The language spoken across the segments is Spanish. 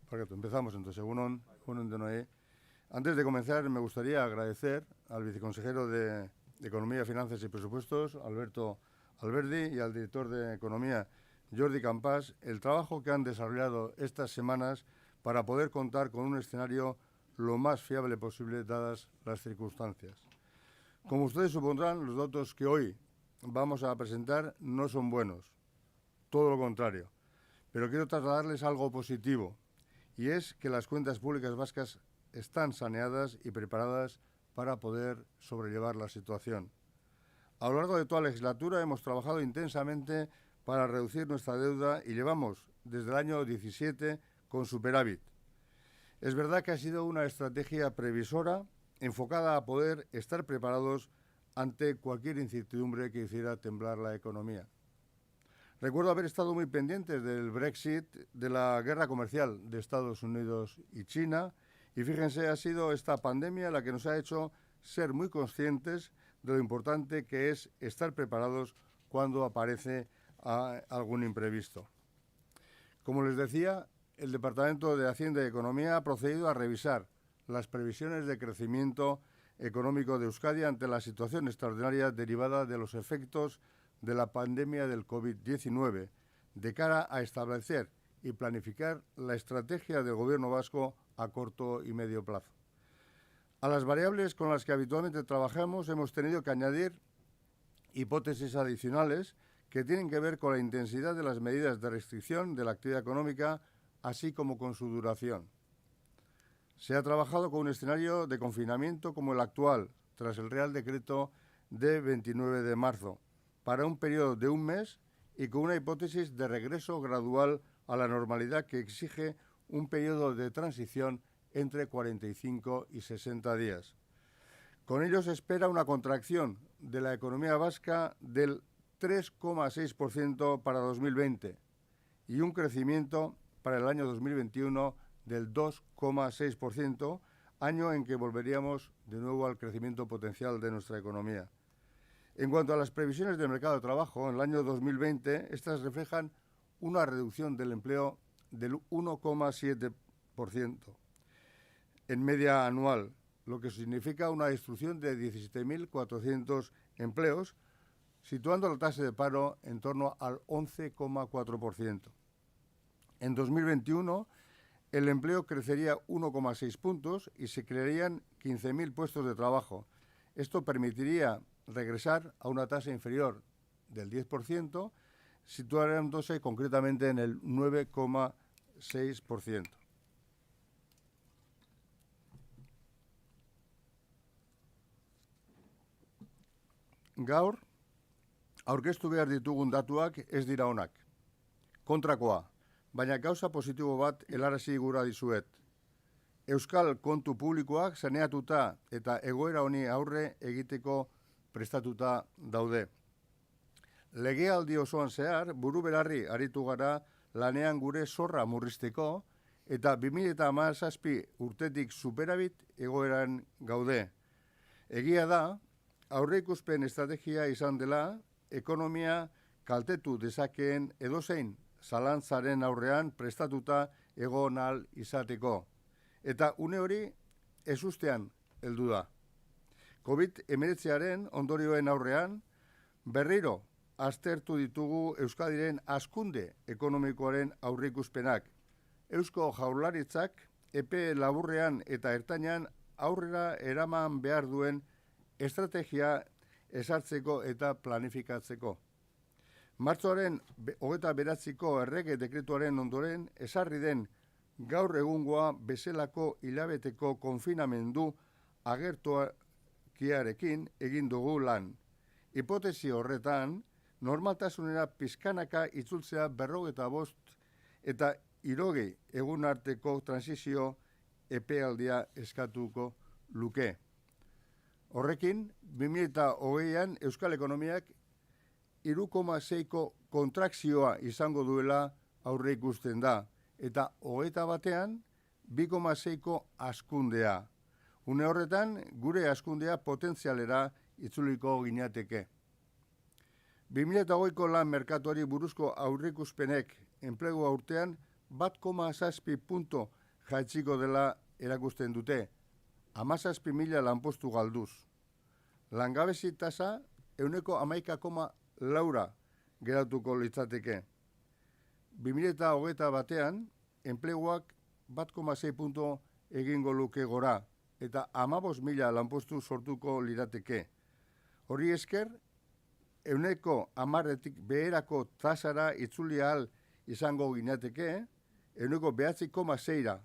Perfecto, empezamos entonces. Egunon de Noé. Antes de comenzar, me gustaría agradecer al viceconsejero de Economía, Finanzas y Presupuestos, Alberto Alberdi, y al director de Economía, Jordi Campàs, el trabajo que han desarrollado estas semanas para poder contar con un escenario lo más fiable posible dadas las circunstancias. Como ustedes supondrán, los datos que hoy vamos a presentar no son buenos, todo lo contrario. Pero quiero trasladarles algo positivo, y es que las cuentas públicas vascas están saneadas y preparadas para poder sobrellevar la situación. A lo largo de toda la legislatura hemos trabajado intensamente para reducir nuestra deuda y llevamos desde el año 17 con superávit. Es verdad que ha sido una estrategia previsora enfocada a poder estar preparados ante cualquier incertidumbre que hiciera temblar la economía. Recuerdo haber estado muy pendientes del Brexit, de la guerra comercial de Estados Unidos y China, y fíjense, ha sido esta pandemia la que nos ha hecho ser muy conscientes de lo importante que es estar preparados cuando aparece algún imprevisto. Como les decía, el Departamento de Hacienda y Economía ha procedido a revisar las previsiones de crecimiento económico de Euskadi ante la situación extraordinaria derivada de los efectos de la pandemia del COVID-19, de cara a establecer y planificar la estrategia del Gobierno vasco a corto y medio plazo. A las variables con las que habitualmente trabajamos hemos tenido que añadir hipótesis adicionales que tienen que ver con la intensidad de las medidas de restricción de la actividad económica, así como con su duración. Se ha trabajado con un escenario de confinamiento como el actual, tras el Real Decreto de 29 de marzo, para un periodo de un mes y con una hipótesis de regreso gradual a la normalidad que exige un periodo de transición entre 45 y 60 días. Con ello se espera una contracción de la economía vasca del 3,6% para 2020 y un crecimiento para el año 2021 del 2,6%, año en que volveríamos de nuevo al crecimiento potencial de nuestra economía. En cuanto a las previsiones del mercado de trabajo, en el año 2020, estas reflejan una reducción del empleo del 1,7% en media anual, lo que significa una destrucción de 17.400 empleos, situando la tasa de paro en torno al 11,4%. En 2021, el empleo crecería 1,6 puntos y se crearían 15.000 puestos de trabajo. Esto permitiría regresar a una tasa inferior del 10%, situándose concretamente en el 9,6%. Gaur, aurkeztu behar ditugun datuak ez dira onak. Kontrakoa, baina gauza positibo bat helarazi gura dizuet. Euskal kontu publikoak saneatuta eta egoera honi aurre egiteko prestatuta daude. Legealdi osoan zehar, buru belarri aritu gara lanean gure zorra murrizteko eta 2017 urtetik superabit egoeran gaude. Egia da, aurreikuspen estrategia izan dela, ekonomia kaltetu dezakeen edozein zalantzaren aurrean prestatuta egon ahal izateko. Eta une hori ezustean heldu da. COVID-19 ondorioen aurrean, berriro aztertu ditugu Euskadiren hazkunde ekonomikoaren aurreikuspenak. Eusko Jaurlaritzak epe laburrean eta ertainan aurrera eraman behar duen estrategia ezartzeko eta planifikatzeko. Martxoaren 29ko errege dekretuaren ondoren ezarri den gaur egungoa bezalako hilabeteko konfinamendu agertokiarekin egin dugu lan. Hipotesi horretan, normaltasunera pizkanaka itzultzea 45 eta 60 egun arteko transizio epealdia eskatuko luke. Horrekin, 2020an Euskal Ekonomiak 3,6ko kontrakzioa izango duela aurre ikusten da, eta 21ean 2,6ko hazkundea. Une horretan, gure hazkundea potentzialera itzuliko ginateke. 2020ko lan merkatuari buruzko aurreikuspenek enplegua urtean 1,7 punto jaitsiko dela erakusten dute, 17.000 lanpostu galduz. Langabezi tasa 11,4 geratuko litzateke. 2021 batean, enpleguak 1,6 punto egingo luke gora, eta 15.000 lanpostu sortuko lirateke. Horri esker, 10%tik beherako tasara itzuli ahal izango ginateke, 9,6ra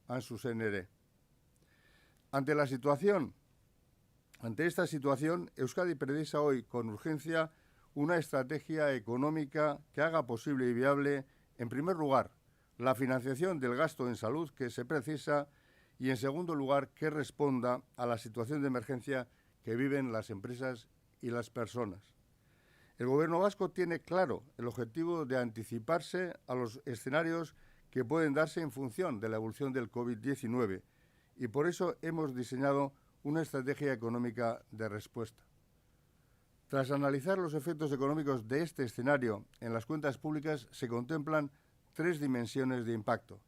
han zuzen ere. Ante esta situación, Euskadi precisa hoy con urgencia una estrategia económica que haga posible y viable, en primer lugar, la financiación del gasto en salud que se precisa y, en segundo lugar, que responda a la situación de emergencia que viven las empresas y las personas. El Gobierno vasco tiene claro el objetivo de anticiparse a los escenarios que pueden darse en función de la evolución del COVID-19 y por eso hemos diseñado una estrategia económica de respuesta. Tras analizar los efectos económicos de este escenario en las cuentas públicas, se contemplan 3 dimensiones de impacto.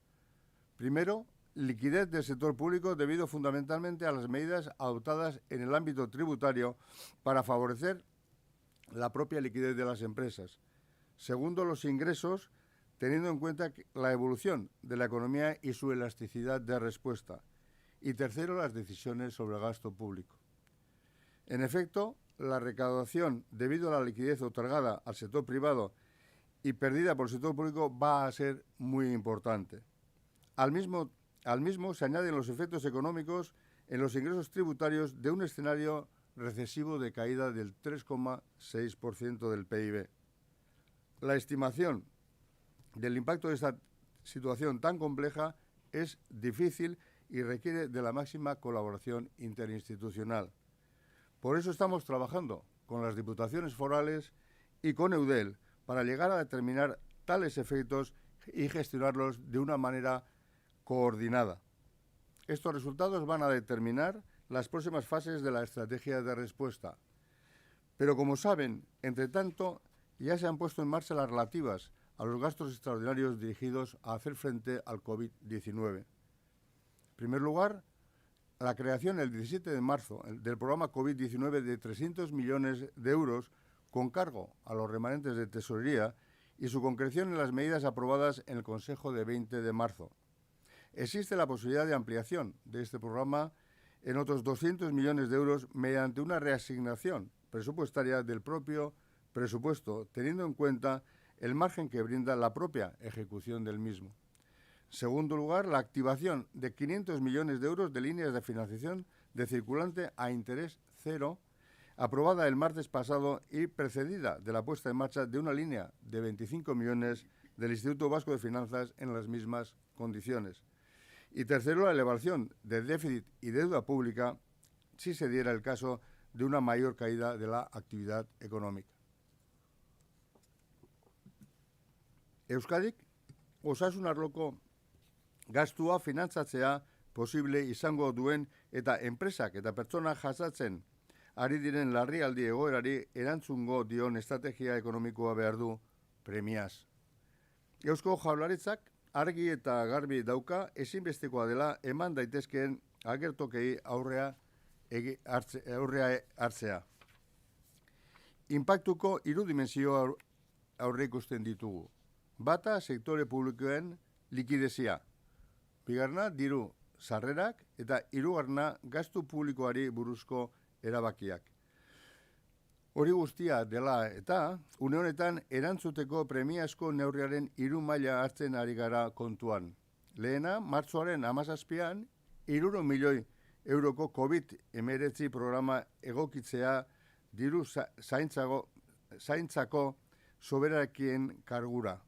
Primero, liquidez del sector público debido fundamentalmente a las medidas adoptadas en el ámbito tributario para favorecer la propia liquidez de las empresas. Segundo, los ingresos, teniendo en cuenta la evolución de la economía y su elasticidad de respuesta. Y tercero, las decisiones sobre el gasto público. En efecto, la recaudación debido a la liquidez otorgada al sector privado y perdida por el sector público va a ser muy importante. Al mismo se añaden los efectos económicos en los ingresos tributarios de un escenario recesivo de caída del 3,6% del PIB. La estimación del impacto de esta situación tan compleja es difícil y requiere de la máxima colaboración interinstitucional. Por eso estamos trabajando con las diputaciones forales y con Eudel para llegar a determinar tales efectos y gestionarlos de una manera coordinada. Estos resultados van a determinar las próximas fases de la estrategia de respuesta. Pero como saben, entre tanto, ya se han puesto en marcha las relativas a los gastos extraordinarios dirigidos a hacer frente al COVID-19. En primer lugar, la creación el 17 de marzo del programa COVID-19 de 300 millones de euros con cargo a los remanentes de tesorería y su concreción en las medidas aprobadas en el Consejo de 20 de marzo. Existe la posibilidad de ampliación de este programa en otros 200 millones de euros mediante una reasignación presupuestaria del propio presupuesto, teniendo en cuenta el margen que brinda la propia ejecución del mismo. En segundo lugar, la activación de 500 millones de euros de líneas de financiación de circulante a interés cero, aprobada el martes pasado y precedida de la puesta en marcha de una línea de 25 millones del Instituto Vasco de Finanzas en las mismas condiciones. Y tercero, la elevación de déficit y deuda pública si se diera el caso de una mayor caída de la actividad económica. Euskadik osasun arloko gastua finantzatzea posible izango duen eta enpresak eta pertsona jasatzen ari diren larrialdi egoerari erantzungo dion estrategia ekonomikoa behar du premiaz. Eusko Jaurlaritzak argi eta garbi dauka ezinbestekoa dela eman daitezkeen agertokei aurrea hartzea. Inpaktuko 3 dimensio aurreikusten ditugu. Bata, sektore publikoen likidezia. Bigarrena, diru sarrerak eta hirugarrena, gastu publikoari buruzko erabakiak. Hori guztia dela eta, une honetan erantzuteko premiazko neurriaren 3 maila hartzen ari gara kontuan. Lehena, martxoaren 17an, 300 milioi euroko COVID-19 programa egokitzea diru zaintzako soberakien kargura.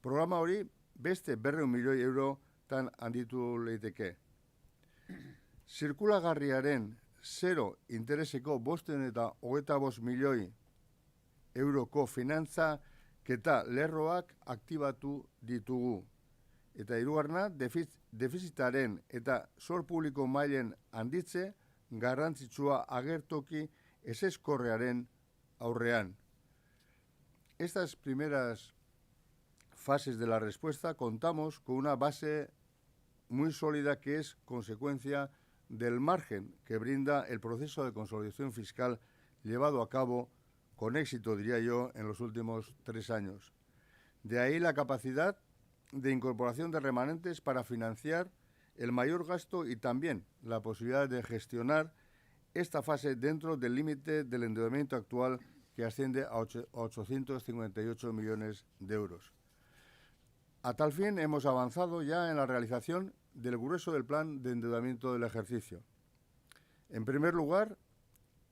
Programa hori beste 200 milioi eurotan handitu leiteke. Zirkulagarriaren 0 intereseko 525 milioi euroko finantzaketa lerroak aktibatu ditugu. Eta hirugarrena, defizitaren eta zor publiko mailen handitze garrantzitsua agertoki ezezkorrearen aurrean. Estas primeras fases de la respuesta, contamos con una base muy sólida que es consecuencia del margen que brinda el proceso de consolidación fiscal llevado a cabo con éxito, diría yo, en los últimos 3 años. De ahí la capacidad de incorporación de remanentes para financiar el mayor gasto y también la posibilidad de gestionar esta fase dentro del límite del endeudamiento actual, que asciende a 858 millones de euros. A tal fin, hemos avanzado ya en la realización del grueso del plan de endeudamiento del ejercicio. En primer lugar,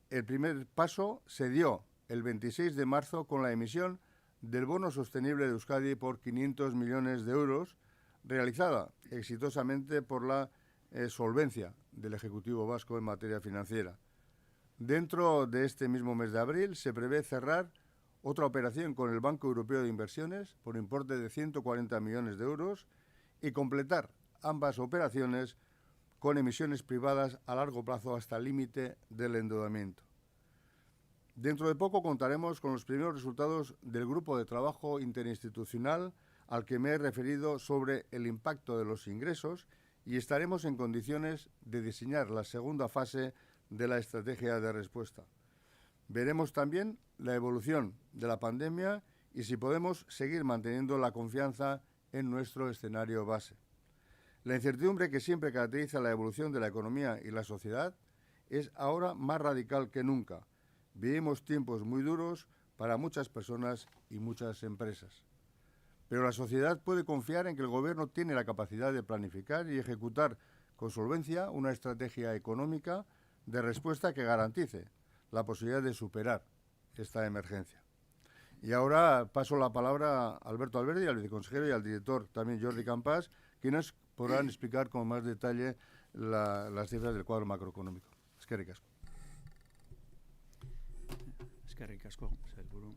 el primer paso se dio el 26 de marzo con la emisión del bono sostenible de Euskadi por 500 millones de euros, realizada exitosamente por la solvencia del Ejecutivo vasco en materia financiera. Dentro de este mismo mes de abril se prevé cerrar otra operación con el Banco Europeo de Inversiones por importe de 140 millones de euros y completar ambas operaciones con emisiones privadas a largo plazo hasta el límite del endeudamiento. Dentro de poco contaremos con los primeros resultados del grupo de trabajo interinstitucional al que me he referido sobre el impacto de los ingresos y estaremos en condiciones de diseñar la segunda fase de la estrategia de respuesta. Veremos también la evolución de la pandemia y si podemos seguir manteniendo la confianza en nuestro escenario base. La incertidumbre que siempre caracteriza la evolución de la economía y la sociedad es ahora más radical que nunca. Vivimos tiempos muy duros para muchas personas y muchas empresas. Pero la sociedad puede confiar en que el Gobierno tiene la capacidad de planificar y ejecutar con solvencia una estrategia económica de respuesta que garantice la posibilidad de superar esta emergencia. Y ahora paso la palabra a Alberto Alberdi, al viceconsejero, y al director también Jordi Campàs, quienes podrán explicar con más detalle las cifras del cuadro macroeconómico. Eskerrik asko. Eskerrik asko, sailburu.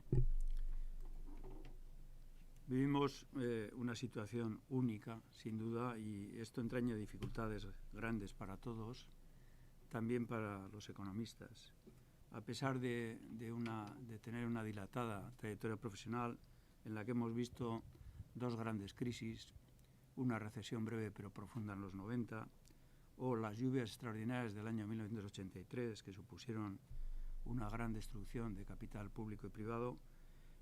Vivimos una situación única, sin duda, y esto entraña dificultades grandes para todos, también para los economistas. A pesar de tener una dilatada trayectoria profesional en la que hemos visto dos grandes crisis, una recesión breve pero profunda en los 90, o las lluvias extraordinarias del año 1983, que supusieron una gran destrucción de capital público y privado,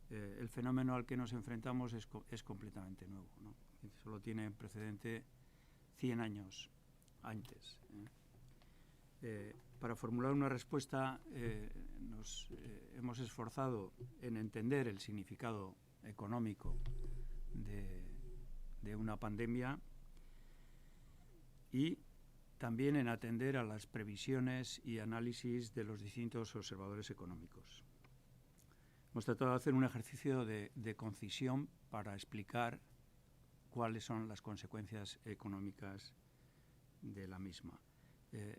el fenómeno al que nos enfrentamos es completamente nuevo, ¿no? Solo tiene precedente 100 años antes. Para formular una respuesta nos hemos esforzado en entender el significado económico de una pandemia y también en atender a las previsiones y análisis de los distintos observadores económicos. Hemos tratado de hacer un ejercicio de concisión para explicar cuáles son las consecuencias económicas de la misma.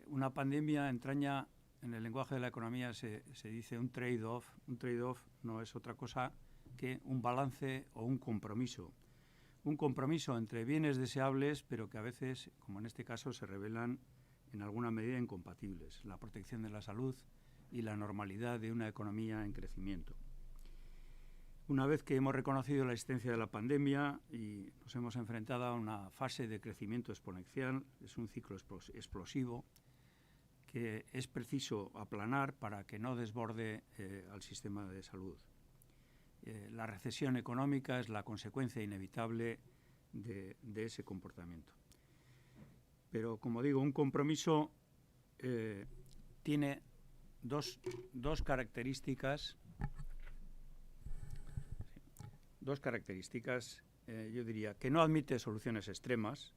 Una pandemia entraña, en el lenguaje de la economía se dice un trade-off. Un trade-off no es otra cosa que un balance o un compromiso. Un compromiso entre bienes deseables, pero que a veces, como en este caso, se revelan en alguna medida incompatibles. La protección de la salud y la normalidad de una economía en crecimiento. Una vez que hemos reconocido la existencia de la pandemia y nos hemos enfrentado a una fase de crecimiento exponencial, es un ciclo explosivo que es preciso aplanar para que no desborde al sistema de salud. La recesión económica es la consecuencia inevitable de ese comportamiento. Pero, como digo, un compromiso tiene dos características. Yo diría, que no admite soluciones extremas,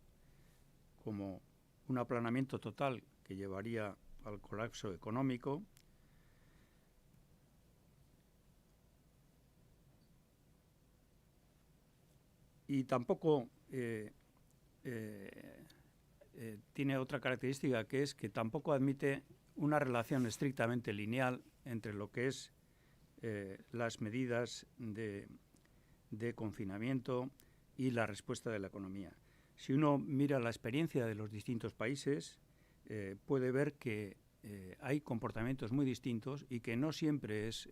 como un aplanamiento total que llevaría al colapso económico, y tampoco tiene otra característica, que es que tampoco admite una relación estrictamente lineal entre lo que es las medidas de confinamiento y la respuesta de la economía. Si uno mira la experiencia de los distintos países, puede ver que hay comportamientos muy distintos y que no siempre es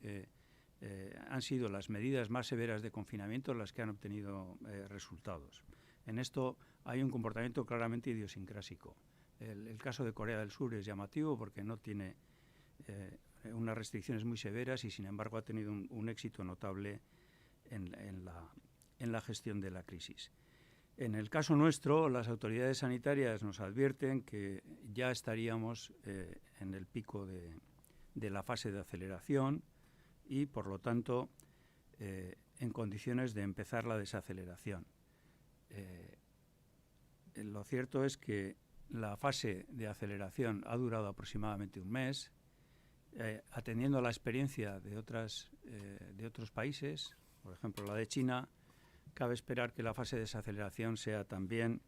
han sido las medidas más severas de confinamiento las que han obtenido resultados. En esto hay un comportamiento claramente idiosincrásico. El caso de Corea del Sur es llamativo porque no tiene unas restricciones muy severas y, sin embargo, ha tenido un éxito notable en la gestión de la crisis. En el caso nuestro, las autoridades sanitarias nos advierten que ya estaríamos en el pico de la fase de aceleración y, por lo tanto, en condiciones de empezar la desaceleración. Lo cierto es que la fase de aceleración ha durado aproximadamente un mes, atendiendo a la experiencia de otros países, por ejemplo la de China. Cabe esperar que la fase de desaceleración sea también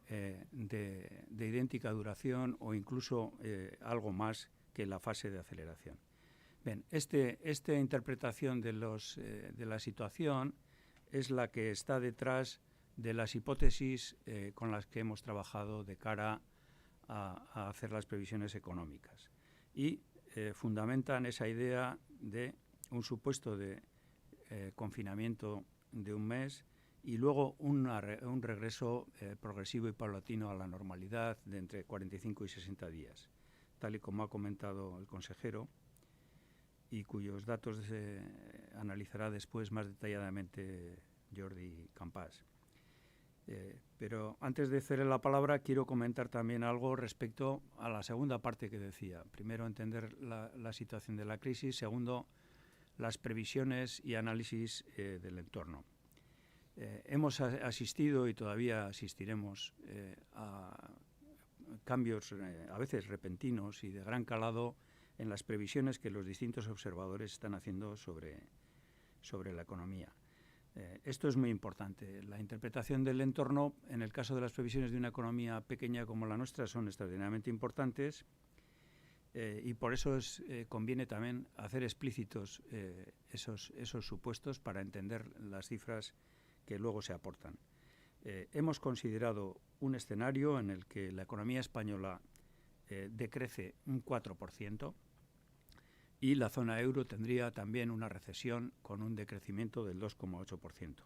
de idéntica duración o incluso algo más que la fase de aceleración. Bien, esta interpretación de la situación es la que está detrás de las hipótesis con las que hemos trabajado de cara a hacer las previsiones económicas. Y fundamentan esa idea de un supuesto de confinamiento de un mes y luego un regreso progresivo y paulatino a la normalidad de entre 45 y 60 días, tal y como ha comentado el consejero, y cuyos datos analizará después más detalladamente Jordi Campàs. Pero antes de ceder la palabra, quiero comentar también algo respecto a la segunda parte que decía. Primero, entender la situación de la crisis. Segundo, las previsiones y análisis del entorno. Hemos asistido y todavía asistiremos a cambios a veces repentinos y de gran calado en las previsiones que los distintos observadores están haciendo sobre la economía. Esto es muy importante. La interpretación del entorno, en el caso de las previsiones de una economía pequeña como la nuestra, son extraordinariamente importantes y por eso conviene también hacer explícitos esos supuestos para entender las cifras que luego se aportan. Hemos considerado un escenario en el que la economía española decrece un 4%, y la zona euro tendría también una recesión con un decrecimiento del 2,8%.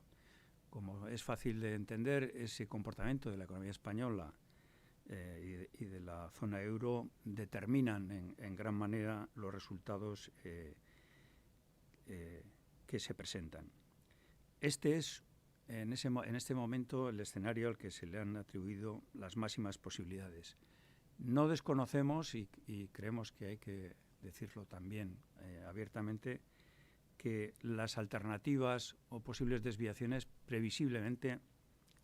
Como es fácil de entender, ese comportamiento de la economía española y de la zona euro determinan en gran manera los resultados que se presentan. Este es en este momento el escenario al que se le han atribuido las máximas posibilidades. No desconocemos y creemos que hay que decirlo también abiertamente, que las alternativas o posibles desviaciones previsiblemente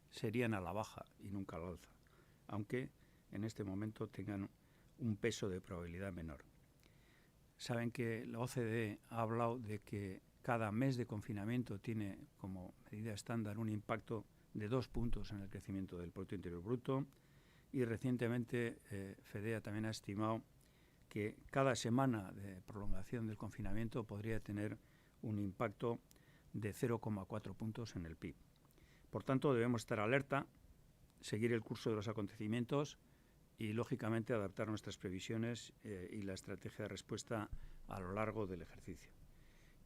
serían a la baja y nunca al alza, aunque en este momento tengan un peso de probabilidad menor. Saben que la OCDE ha hablado de que cada mes de confinamiento tiene como medida estándar un impacto de 2 puntos en el crecimiento del Producto Interior Bruto, y recientemente FEDEA también ha estimado que cada semana de prolongación del confinamiento podría tener un impacto de 0,4 puntos en el PIB. Por tanto, debemos estar alerta, seguir el curso de los acontecimientos y, lógicamente, adaptar nuestras previsiones y la estrategia de respuesta a lo largo del ejercicio.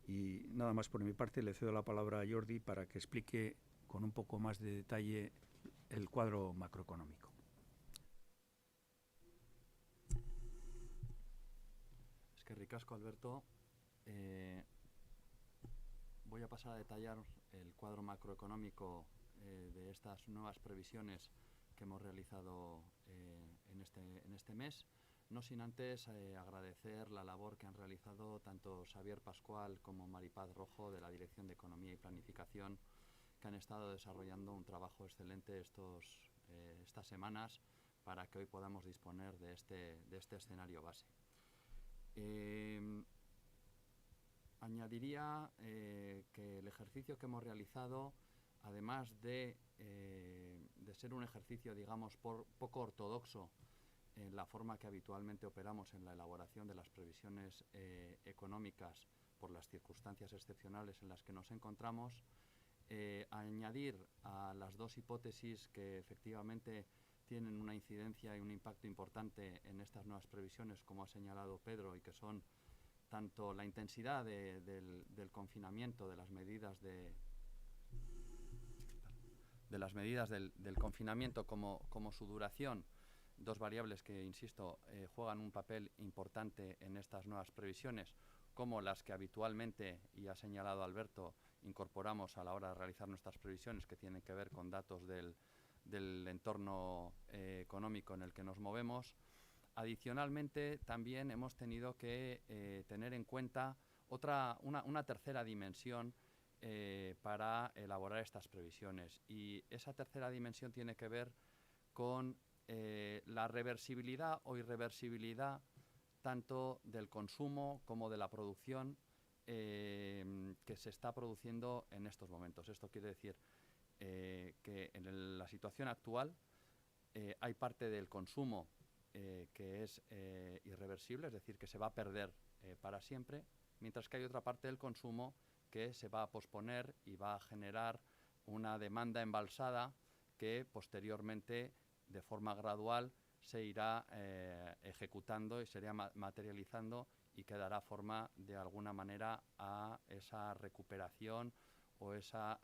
Y nada más por mi parte, le cedo la palabra a Jordi para que explique con un poco más de detalle el cuadro macroeconómico. Ricasco, Alberto. Voy a pasar a detallar el cuadro macroeconómico de estas nuevas previsiones que hemos realizado en este mes, no sin antes agradecer la labor que han realizado tanto Xavier Pascual como Maripaz Rojo de la Dirección de Economía y Planificación, que han estado desarrollando un trabajo excelente estas semanas para que hoy podamos disponer de este escenario base. Añadiría que el ejercicio que hemos realizado, además de ser un ejercicio, digamos, poco ortodoxo en la forma que habitualmente operamos en la elaboración de las previsiones económicas por las circunstancias excepcionales en las que nos encontramos, añadir a las dos hipótesis que efectivamente tienen una incidencia y un impacto importante en estas nuevas previsiones, como ha señalado Pedro, y que son tanto la intensidad del confinamiento, de las medidas del confinamiento como su duración, dos variables que, insisto, juegan un papel importante en estas nuevas previsiones, como las que habitualmente, y ha señalado Alberto, incorporamos a la hora de realizar nuestras previsiones, que tienen que ver con datos del entorno económico en el que nos movemos. Adicionalmente, también hemos tenido que tener en cuenta una tercera dimensión para elaborar estas previsiones. Y esa tercera dimensión tiene que ver con la reversibilidad o irreversibilidad tanto del consumo como de la producción que se está produciendo en estos momentos. Esto quiere decir que en la situación actual hay parte del consumo que es irreversible, es decir, que se va a perder para siempre, mientras que hay otra parte del consumo que se va a posponer y va a generar una demanda embalsada que posteriormente, de forma gradual, se irá ejecutando y se irá materializando y que dará forma, de alguna manera, a esa recuperación o esa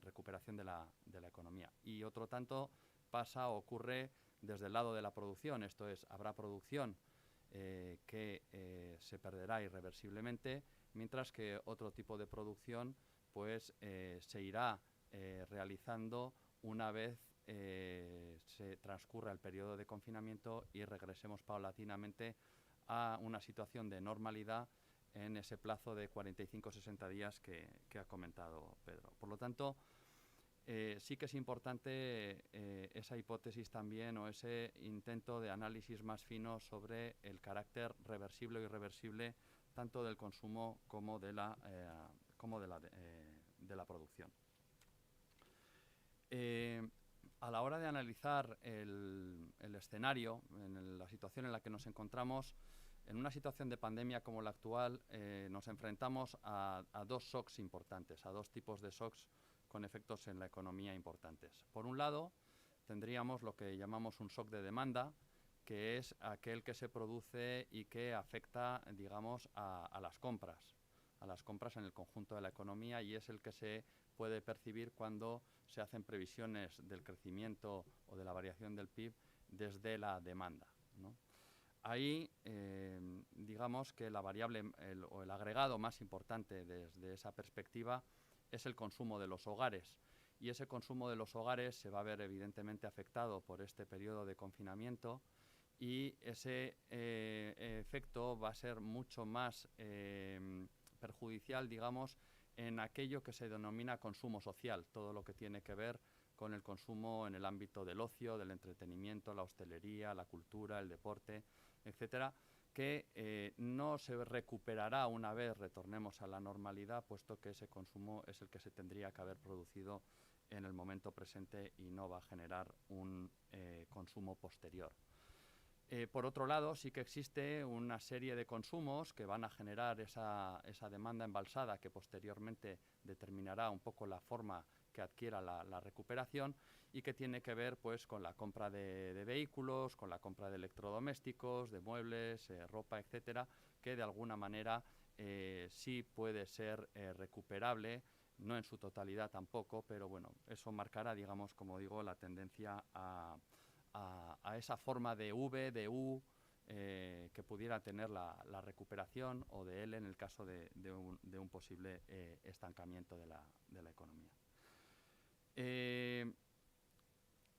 recuperación de la economía. Y otro tanto ocurre desde el lado de la producción, esto es, habrá producción que se perderá irreversiblemente, mientras que otro tipo de producción pues se irá realizando una vez se transcurra el periodo de confinamiento y regresemos paulatinamente a una situación de normalidad en ese plazo de 45-60 días que ha comentado Pedro. Por lo tanto, sí que es importante esa hipótesis también, o ese intento de análisis más fino sobre el carácter reversible o irreversible tanto del consumo como de la producción. A la hora de analizar el escenario, en la situación en la que nos encontramos, en una situación de pandemia como la actual, nos enfrentamos a dos shocks importantes, a dos tipos de shocks con efectos en la economía importantes. Por un lado, tendríamos lo que llamamos un shock de demanda, que es aquel que se produce y que afecta, digamos, a las compras en el conjunto de la economía, y es el que se puede percibir cuando se hacen previsiones del crecimiento o de la variación del PIB desde la demanda, ¿no? Ahí, digamos que la variable o el agregado más importante desde esa perspectiva es el consumo de los hogares, y ese consumo de los hogares se va a ver evidentemente afectado por este periodo de confinamiento, y ese efecto va a ser mucho más perjudicial, digamos, en aquello que se denomina consumo social, todo lo que tiene que ver con el consumo en el ámbito del ocio, del entretenimiento, la hostelería, la cultura, el deporte, etcétera, que no se recuperará una vez retornemos a la normalidad, puesto que ese consumo es el que se tendría que haber producido en el momento presente y no va a generar un consumo posterior. Por otro lado, sí que existe una serie de consumos que van a generar esa demanda embalsada que posteriormente determinará un poco la forma que adquiera la recuperación, y que tiene que ver pues con la compra de vehículos, con la compra de electrodomésticos, de muebles, ropa, etcétera, que de alguna manera sí puede ser recuperable, no en su totalidad tampoco, pero bueno, eso marcará, digamos, como digo, la tendencia a esa forma de V, de U, que pudiera tener la recuperación, o de L en el caso de un posible estancamiento de la economía.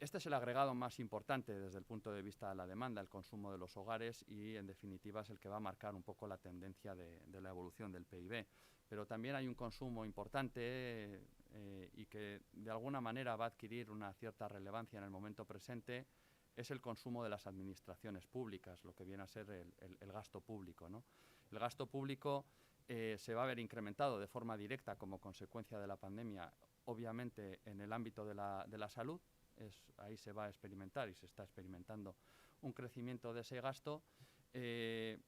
Este es el agregado más importante desde el punto de vista de la demanda, el consumo de los hogares, y en definitiva es el que va a marcar un poco la tendencia de la evolución del PIB. Pero también hay un consumo importante y que de alguna manera va a adquirir una cierta relevancia en el momento presente, es el consumo de las administraciones públicas, lo que viene a ser el gasto público, ¿no? El gasto público se va a ver incrementado de forma directa como consecuencia de la pandemia, obviamente en el ámbito de la salud. Ahí se va a experimentar y se está experimentando un crecimiento de ese gasto que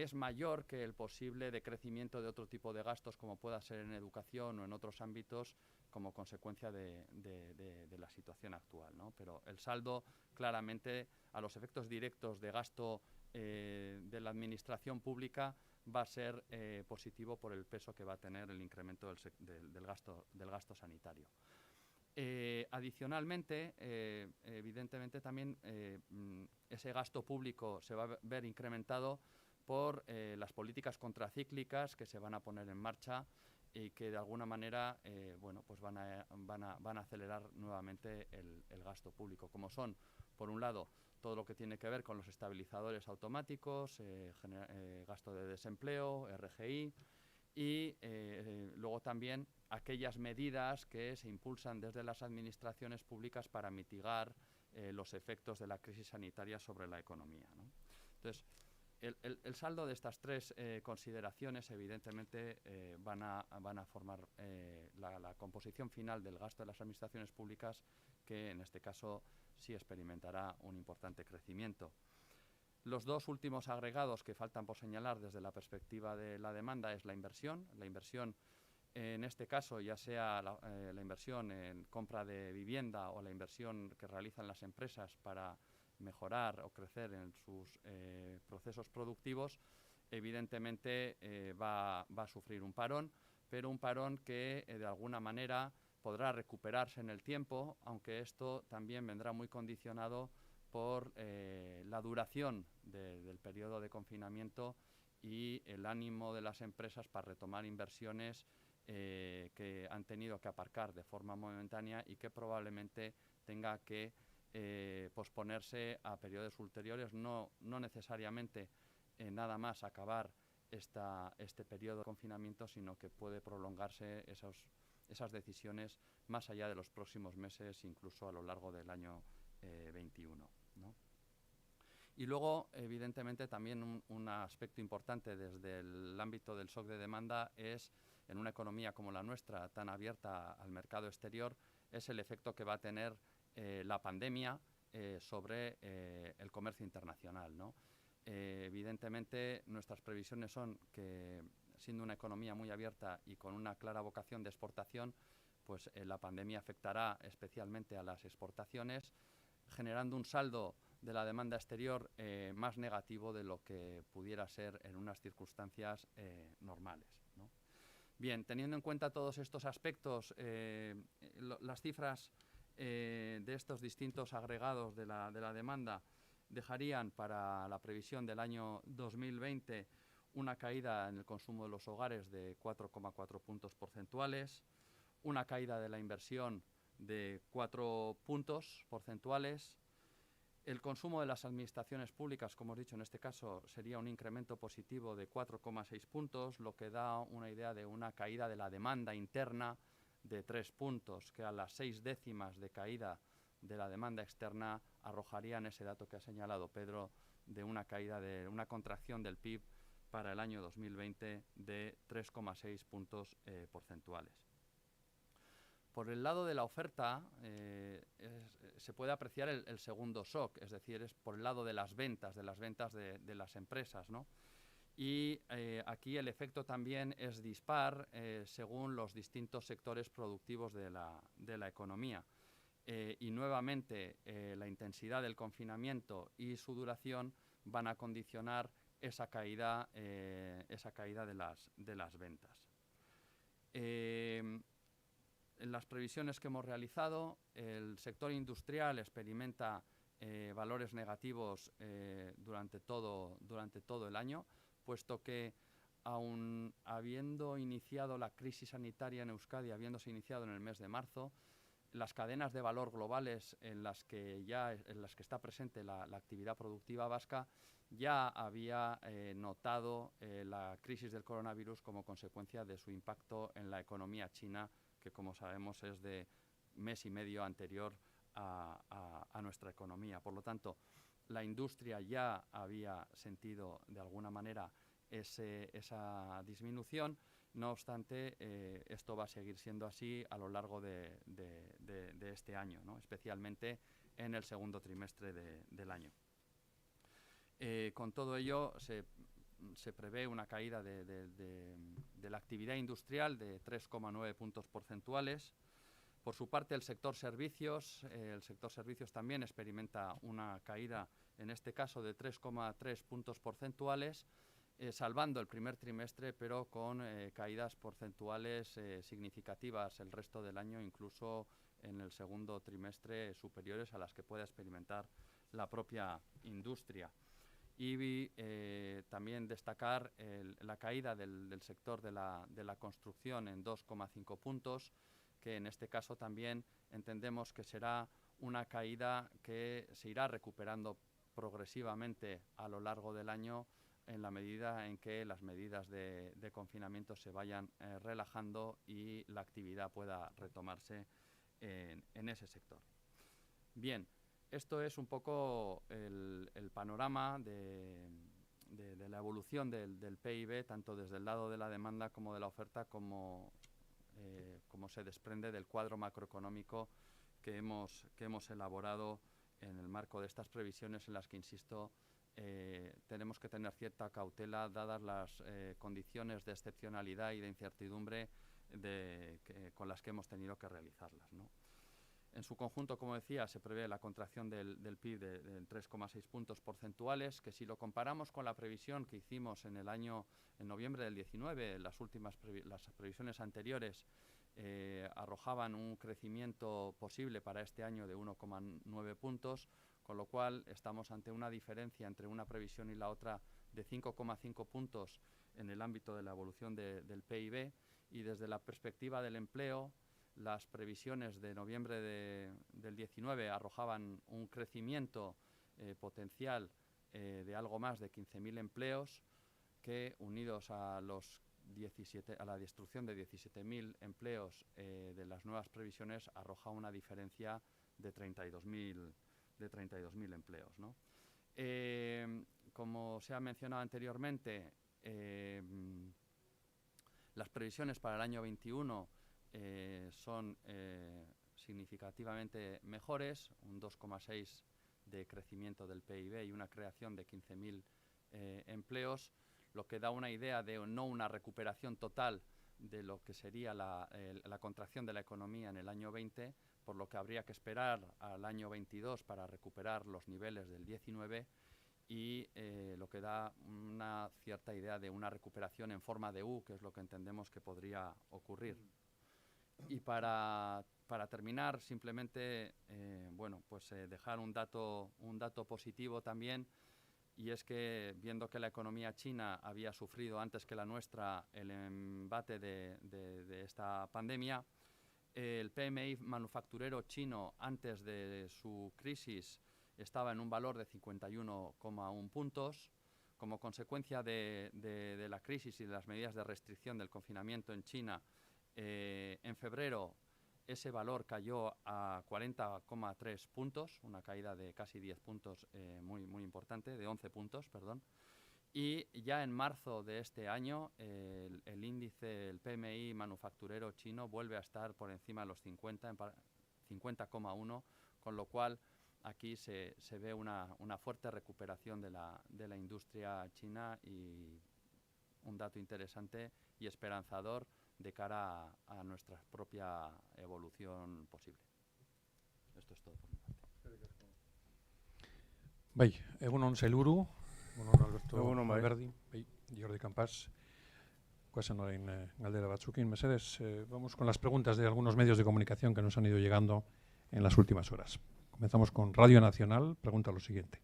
es mayor que el posible decrecimiento de otro tipo de gastos, como pueda ser en educación o en otros ámbitos, como consecuencia de la situación actual, ¿no? Pero el saldo, claramente, a los efectos directos de gasto de la administración pública, va a ser positivo por el peso que va a tener el incremento del gasto sanitario. Adicionalmente, evidentemente también ese gasto público se va a ver incrementado por las políticas contracíclicas que se van a poner en marcha y que de alguna manera bueno, pues van a acelerar nuevamente el gasto público, como son, por un lado, todo lo que tiene que ver con los estabilizadores automáticos, gasto de desempleo, RGI, y luego también aquellas medidas que se impulsan desde las administraciones públicas para mitigar los efectos de la crisis sanitaria sobre la economía, ¿no? Entonces, el saldo de estas tres consideraciones, evidentemente, van a formar la composición final del gasto de las administraciones públicas, que en este caso sí experimentará un importante crecimiento. Los dos últimos agregados que faltan por señalar desde la perspectiva de la demanda es la inversión. La inversión, en este caso, ya sea la inversión en compra de vivienda o la inversión que realizan las empresas para mejorar o crecer en sus procesos productivos, evidentemente va a sufrir un parón, pero un parón que de alguna manera podrá recuperarse en el tiempo, aunque esto también vendrá muy condicionado por la duración del periodo de confinamiento y el ánimo de las empresas para retomar inversiones que han tenido que aparcar de forma momentánea y que probablemente tenga que posponerse a periodos ulteriores, no necesariamente nada más acabar este periodo de confinamiento, sino que puede prolongarse esas decisiones más allá de los próximos meses, incluso a lo largo del año 21. ¿No? Y luego, evidentemente, también un aspecto importante desde el ámbito del shock de demanda es, en una economía como la nuestra, tan abierta al mercado exterior, es el efecto que va a tener la pandemia sobre el comercio internacional, ¿no? Evidentemente, nuestras previsiones son que, siendo una economía muy abierta y con una clara vocación de exportación, pues la pandemia afectará especialmente a las exportaciones, generando un saldo de la demanda exterior más negativo de lo que pudiera ser en unas circunstancias normales, ¿no? Bien, teniendo en cuenta todos estos aspectos, las cifras de estos distintos agregados de la demanda dejarían para la previsión del año 2020 una caída en el consumo de los hogares de 4,4 puntos porcentuales, una caída de la inversión de 4 puntos porcentuales. El consumo de las administraciones públicas, como he dicho, en este caso sería un incremento positivo de 4,6 puntos, lo que da una idea de una caída de la demanda interna de 3 puntos, que a las 0,6 de caída de la demanda externa arrojarían ese dato que ha señalado Pedro, de una caída, de una contracción del PIB para el año 2020 de 3,6 puntos porcentuales. Por el lado de la oferta se puede apreciar el segundo shock, es decir, es por el lado de las ventas de las empresas, ¿no? Y aquí el efecto también es dispar según los distintos sectores productivos de la economía. Y nuevamente la intensidad del confinamiento y su duración van a condicionar esa caída de las ventas. En las previsiones que hemos realizado, el sector industrial experimenta valores negativos durante todo el año, puesto que, aun habiendo iniciado la crisis sanitaria en Euskadi, habiéndose iniciado en el mes de marzo, las cadenas de valor globales en las que está presente la actividad productiva vasca ya había notado la crisis del coronavirus como consecuencia de su impacto en la economía china, que, como sabemos, es de mes y medio anterior a nuestra economía. Por lo tanto, la industria ya había sentido de alguna manera esa disminución. No obstante, esto va a seguir siendo así a lo largo de este año, ¿no? Especialmente en el segundo trimestre del año. Con todo ello, se prevé una caída de la actividad industrial de 3,9 puntos porcentuales. Por su parte, el sector servicios también experimenta una caída, en este caso de 3,3 puntos porcentuales, salvando el primer trimestre, pero con caídas porcentuales significativas el resto del año, incluso en el segundo trimestre superiores a las que pueda experimentar la propia industria. Y también destacar la caída del sector de la construcción en 2,5 puntos, que en este caso también entendemos que será una caída que se irá recuperando progresivamente a lo largo del año en la medida en que las medidas de confinamiento se vayan relajando y la actividad pueda retomarse en ese sector. Bien, esto es un poco el panorama de la evolución del PIB, tanto desde el lado de la demanda como de la oferta, como se desprende del cuadro macroeconómico que hemos elaborado en el marco de estas previsiones, en las que, insisto, tenemos que tener cierta cautela dadas las condiciones de excepcionalidad y de incertidumbre con las que hemos tenido que realizarlas, ¿no? En su conjunto, como decía, se prevé la contracción del PIB de 3,6 puntos porcentuales, que si lo comparamos con la previsión que hicimos en noviembre del 19, las previsiones anteriores arrojaban un crecimiento posible para este año de 1,9 puntos, con lo cual estamos ante una diferencia entre una previsión y la otra de 5,5 puntos en el ámbito de la evolución del PIB, y desde la perspectiva del empleo, las previsiones de noviembre del 19 arrojaban un crecimiento potencial de algo más de 15.000 empleos, que, unidos a la destrucción de 17.000 empleos de las nuevas previsiones, arroja una diferencia de 32.000 empleos, ¿no? Como se ha mencionado anteriormente, las previsiones para el año 21 son significativamente mejores, un 2,6 de crecimiento del PIB y una creación de 15.000 empleos, lo que da una idea de no una recuperación total de lo que sería la contracción de la economía en el año 20, por lo que habría que esperar al año 22 para recuperar los niveles del 19, y lo que da una cierta idea de una recuperación en forma de U, que es lo que entendemos que podría ocurrir. Y para terminar, simplemente dejar un dato positivo también, y es que, viendo que la economía china había sufrido antes que la nuestra el embate de esta pandemia, el PMI manufacturero chino antes de su crisis estaba en un valor de 51,1 puntos. Como consecuencia de la crisis y de las medidas de restricción del confinamiento en China, en febrero ese valor cayó a 40,3 puntos, una caída de casi 10 puntos muy importante, de 11 puntos, perdón. Y ya en marzo de este año el índice, el PMI manufacturero chino, vuelve a estar por encima de los 50,1, con lo cual aquí se ve una fuerte recuperación de la industria china, y un dato interesante y esperanzador de cara a nuestra propia evolución posible. Esto es todo por mi parte. Bai, egun on Sailburu, egun on Alberto Egunon, bai. Alberdi, bai, Jordi Campas, goazen orain galdera batzukin, mesedez. Vamos con las preguntas de algunos medios de comunicación que nos han ido llegando en las últimas horas. Comenzamos con Radio Nacional, pregunta lo siguiente.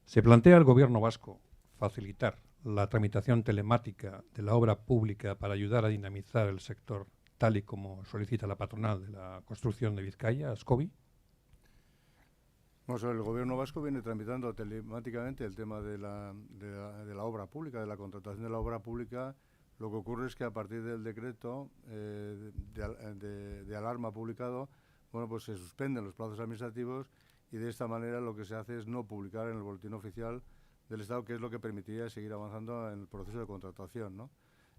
¿Se plantea el Gobierno vasco facilitar la tramitación telemática de la obra pública para ayudar a dinamizar el sector, tal y como solicita la patronal de la construcción de Vizcaya, Ascovi? Vamos a ver, el Gobierno vasco viene tramitando telemáticamente el tema de la obra pública, de la contratación de la obra pública. Lo que ocurre es que a partir del decreto de alarma publicado, pues se suspenden los plazos administrativos, y de esta manera lo que se hace es no publicar en el boletín oficial del Estado, que es lo que permitiría seguir avanzando en el proceso de contratación, ¿no?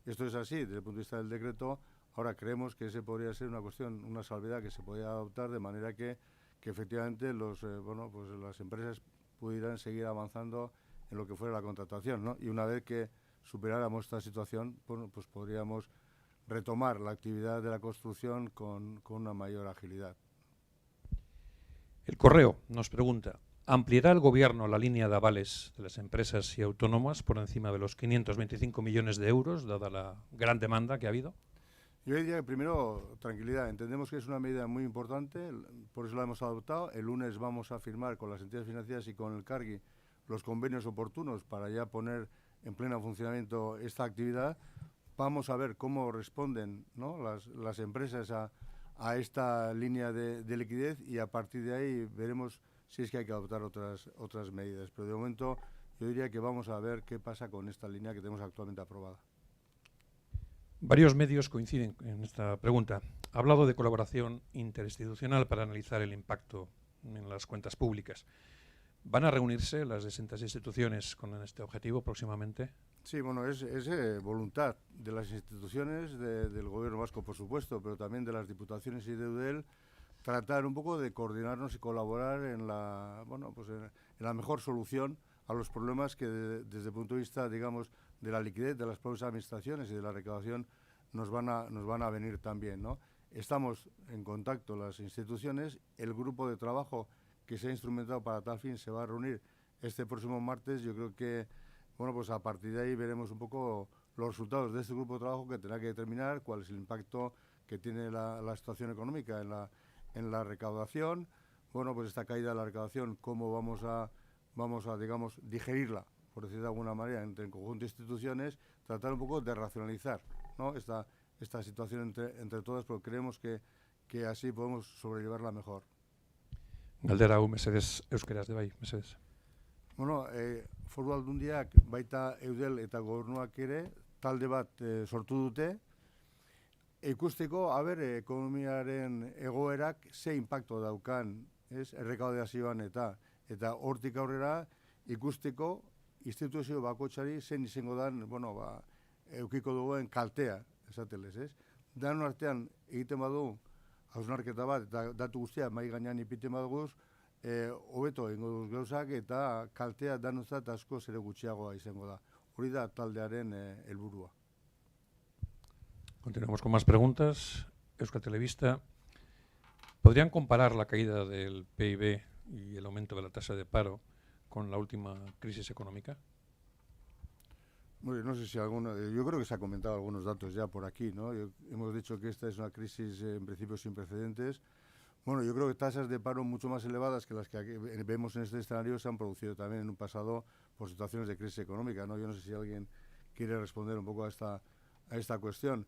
Esto es así desde el punto de vista del decreto. Ahora creemos que ese podría ser una salvedad que se podría adoptar, de manera que efectivamente las empresas pudieran seguir avanzando en lo que fuera la contratación, ¿no? Y una vez que superáramos esta situación, pues podríamos retomar la actividad de la construcción con una mayor agilidad. El Correo nos pregunta, ¿Ampliará el Gobierno la línea de avales de las empresas y autónomas por encima de los 525 millones de euros, dada la gran demanda que ha habido? Yo diría que primero, tranquilidad. Entendemos que es una medida muy importante, por eso la hemos adoptado. El lunes vamos a firmar con las entidades financieras y con el CARGI los convenios oportunos para ya poner en pleno funcionamiento esta actividad. Vamos a ver cómo responden, ¿no?, las empresas a esta línea de liquidez, y a partir de ahí veremos si es que hay que adoptar otras medidas. Pero de momento yo diría que vamos a ver qué pasa con esta línea que tenemos actualmente aprobada. Varios medios coinciden en esta pregunta. Ha hablado de colaboración interinstitucional para analizar el impacto en las cuentas públicas. ¿Van a reunirse las distintas instituciones con este objetivo próximamente? Sí, bueno, es voluntad de las instituciones, del Gobierno vasco, por supuesto, pero también de las diputaciones y de Eudel, tratar un poco de coordinarnos y colaborar en la mejor solución a los problemas que desde el punto de vista, digamos, de la liquidez de las propias administraciones y de la recaudación nos van a venir también, ¿no? Estamos en contacto las instituciones. El grupo de trabajo que se ha instrumentado para tal fin se va a reunir este próximo martes. Yo creo que, bueno, pues a partir de ahí veremos un poco los resultados de este grupo de trabajo, que tendrá que determinar cuál es el impacto que tiene la situación económica en la recaudación. Bueno, pues esta caída de la recaudación, cómo vamos a digamos, digerirla, por decir de alguna manera, entre el conjunto de instituciones, tratar un poco de racionalizar, ¿no?, esta situación entre todas, porque creemos que así podemos sobrellevarla mejor. Galdera hau, mesedez, euskeraz de bai, mesedez. Bueno, foru aldundiak baita Eudel eta Gobernuak ere talde bat sortu dute, ikusteko, ekonomiaren egoerak ze impacto daukan, errekaudazioan eta hortik aurrera ikusteko instituzio bakoitzari zein izango dan, eukiko duguen kaltea, esatelez, ez? Danon artean egiten badu hausnarketa bat eta datu guztia mahai gainean ipiten baduguz, hobeto egingo duz gauzak eta kaltea danontzat asko ere gutxiagoa izango da. Hori da taldearen helburua. Continuamos con más preguntas. Euskal Telebista. ¿Podrían comparar la caída del PIB y el aumento de la tasa de paro con la última crisis económica? Bueno, no sé si yo creo que se ha comentado algunos datos ya por aquí, ¿no? Hemos dicho que esta es una crisis en principio sin precedentes. Bueno, yo creo que tasas de paro mucho más elevadas que las que vemos en este escenario se han producido también en un pasado por situaciones de crisis económica, ¿no? Yo no sé si alguien quiere responder un poco a esta cuestión.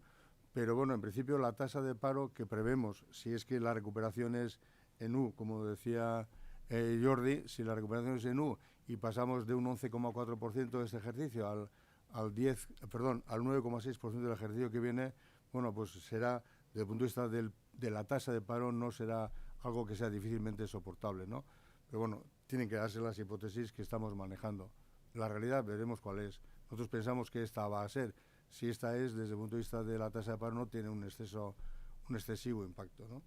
Pero bueno, en principio la tasa de paro que prevemos, si es que la recuperación es en U, como decía Jordi, si la recuperación es en U y pasamos de un 11,4% de este ejercicio al 9,6% del ejercicio que viene, bueno, pues será, desde el punto de vista de la tasa de paro, no será algo que sea difícilmente soportable, ¿no? Pero bueno, tienen que darse las hipótesis que estamos manejando. La realidad veremos cuál es. Nosotros pensamos que esta va a ser. Si esta es, desde el punto de vista de la tasa de paro, no tiene un excesivo impacto, ¿no?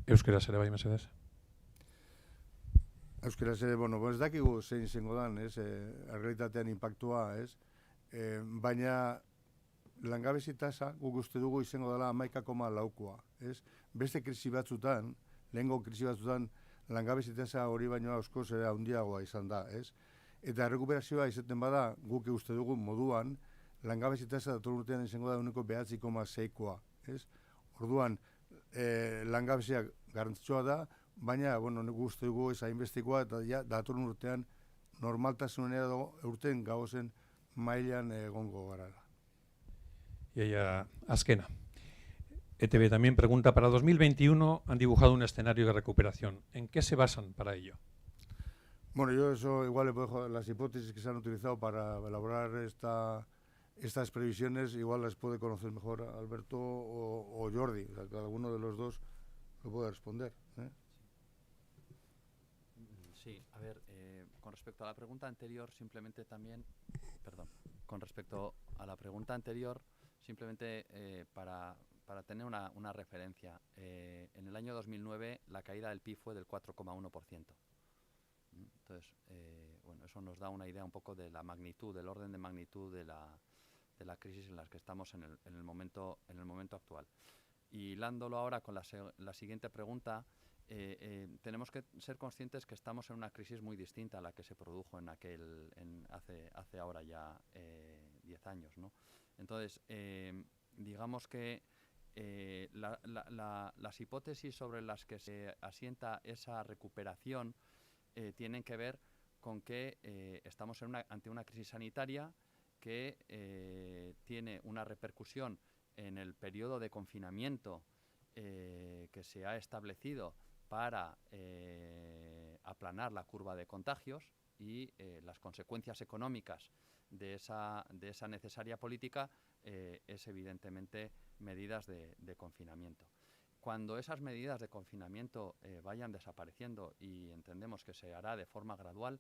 Euskera ere bai, mesedez. Euskera ere, bueno, ez dakigu zein izango dan, errealitatean impactua, baina langabezi tasa guk uste dugu izango dela 11,4koa, Beste krisi batzutan, lehengo krisi batzutan, langabezi tasa hori baino askoz ere handiagoa izan da, Eta errekuperazioa izaten bada, guk uste dugu moduan, langabezi tasa datorren urtean izango da 9,6koa, Orduan, langabeziak garrantzitsua da, baina, bueno, nik uste dugu ez hainbestekoa, eta ja, datorren urtean normaltasunera dago urten gauzen mailan egongo garala. Y ella, azkena. ETB también pregunta, para 2021 han dibujado un escenario de recuperación. ¿En qué se basan para ello? Bueno, yo eso igual le puedo dejar las hipótesis que se han utilizado para elaborar estas previsiones, igual las puede conocer mejor Alberto o Jordi, o sea, cada uno de los dos lo puede responder. Sí, a ver, con respecto a la pregunta anterior, simplemente también, con respecto a la pregunta anterior, simplemente para tener una referencia, en el año 2009 la caída del PIB fue del 4,1%. Entonces, bueno, eso nos da una idea un poco de la magnitud, del orden de magnitud de la crisis en la que estamos en el momento actual. Y hilándolo ahora con la siguiente pregunta, tenemos que ser conscientes que estamos en una crisis muy distinta a la que se produjo hace ahora ya 10 años, ¿no? Entonces, digamos que las hipótesis sobre las que se asienta esa recuperación tienen que ver con que estamos ante una crisis sanitaria que tiene una repercusión en el periodo de confinamiento que se ha establecido para aplanar la curva de contagios y las consecuencias económicas de esa necesaria política es evidentemente medidas de confinamiento. Cuando esas medidas de confinamiento vayan desapareciendo, y entendemos que se hará de forma gradual,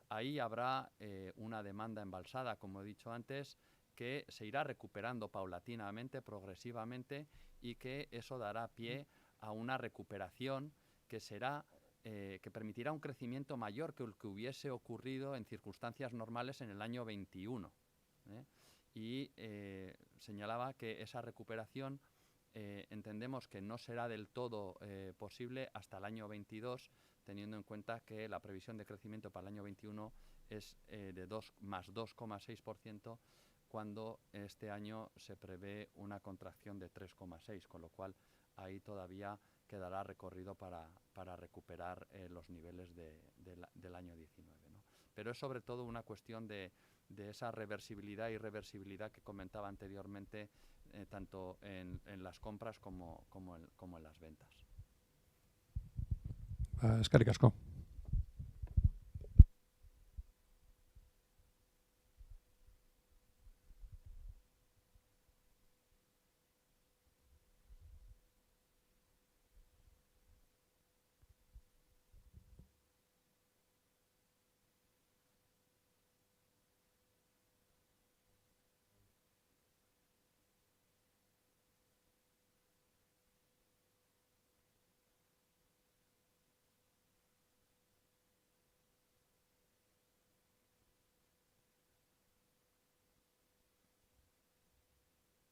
ahí habrá una demanda embalsada, como he dicho antes, que se irá recuperando paulatinamente, progresivamente, y que eso dará pie a una recuperación que permitirá un crecimiento mayor que el que hubiese ocurrido en circunstancias normales en el año 21. Y señalaba que esa recuperación entendemos que no será del todo posible hasta el año 22, teniendo en cuenta que la previsión de crecimiento para el año 21 es de más 2,6%, cuando este año se prevé una contracción de 3,6%, con lo cual ahí todavía quedará recorrido para recuperar los niveles del año 19, ¿no? Pero es sobre todo una cuestión de esa reversibilidad y irreversibilidad que comentaba anteriormente, tanto en las compras como en las ventas. Eskerrik asko.